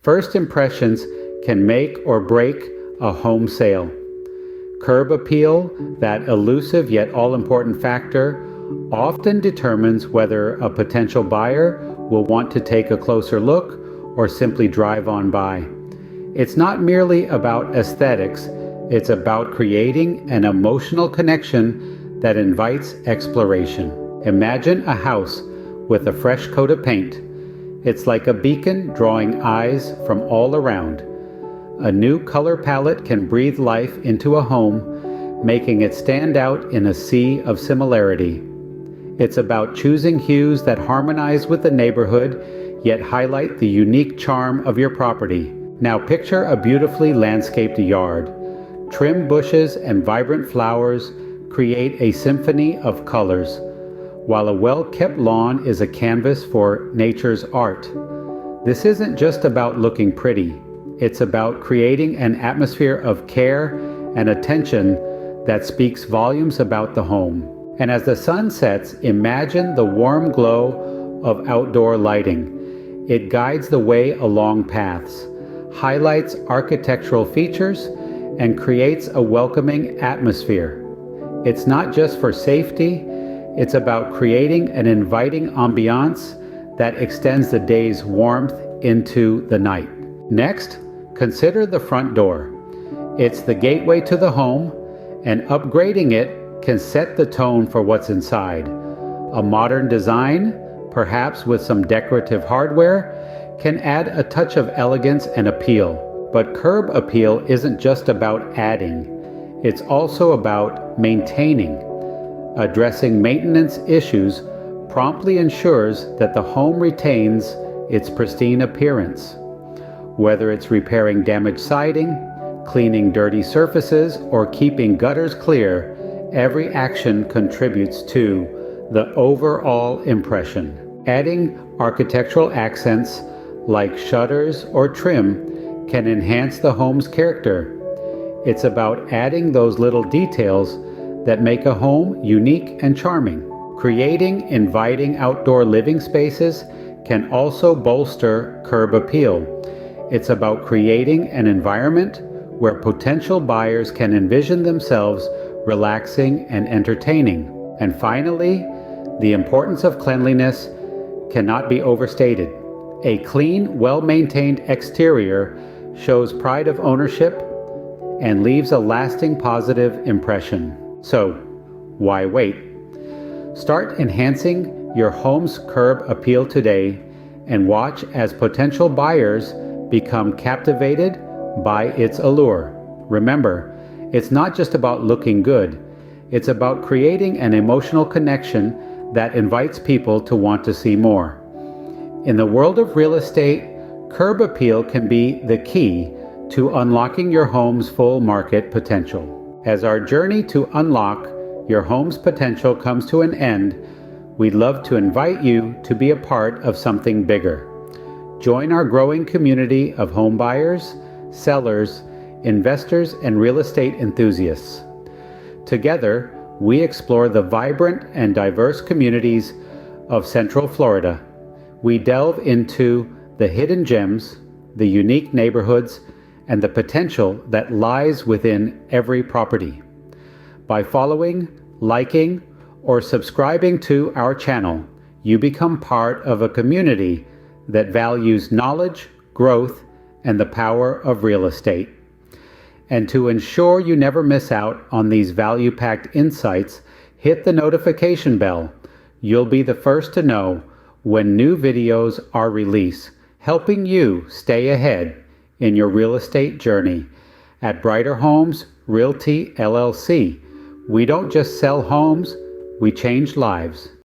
First impressions can make or break a home sale. Curb appeal, that elusive yet all-important factor, often determines whether a potential buyer will want to take a closer look or simply drive on by. It's not merely about aesthetics, it's about creating an emotional connection that invites exploration. Imagine a house with a fresh coat of paint. It's like a beacon drawing eyes from all around. A new color palette can breathe life into a home, making it stand out in a sea of similarity. It's about choosing hues that harmonize with the neighborhood, yet highlight the unique charm of your property. Now picture a beautifully landscaped yard. Trim bushes and vibrant flowers create a symphony of colors, while a well-kept lawn is a canvas for nature's art. This isn't just about looking pretty. It's about creating an atmosphere of care and attention that speaks volumes about the home. And as the sun sets, imagine the warm glow of outdoor lighting. It guides the way along paths, highlights architectural features, and creates a welcoming atmosphere. It's not just for safety, it's about creating an inviting ambiance that extends the day's warmth into the night. Next, consider the front door. It's the gateway to the home, and upgrading it can set the tone for what's inside. A modern design, perhaps with some decorative hardware, can add a touch of elegance and appeal. But curb appeal isn't just about adding, it's also about maintaining. Addressing maintenance issues promptly ensures that the home retains its pristine appearance. Whether it's repairing damaged siding, cleaning dirty surfaces, or keeping gutters clear, every action contributes to the overall impression. Adding architectural accents like shutters or trim can enhance the home's character. It's about adding those little details that make a home unique and charming. Creating inviting outdoor living spaces can also bolster curb appeal. It's about creating an environment where potential buyers can envision themselves relaxing and entertaining. And finally, the importance of cleanliness cannot be overstated. A clean, well-maintained exterior shows pride of ownership and leaves a lasting positive impression. So, why wait? Start enhancing your home's curb appeal today and watch as potential buyers become captivated by its allure. Remember, it's not just about looking good, it's about creating an emotional connection that invites people to want to see more. In the world of real estate, curb appeal can be the key to unlocking your home's full market potential. As our journey to unlock your home's potential comes to an end, we'd love to invite you to be a part of something bigger. Join our growing community of home buyers, sellers, investors, and real estate enthusiasts. Together, we explore the vibrant and diverse communities of Central Florida. We delve into the hidden gems, the unique neighborhoods, and the potential that lies within every property. By following, liking, or subscribing to our channel, you become part of a community that values knowledge, growth, and the power of real estate. And to ensure you never miss out on these value-packed insights, hit the notification bell. You'll be the first to know when new videos are released, helping you stay ahead in your real estate journey. At Brighter Homes Realty LLC, we don't just sell homes, we change lives.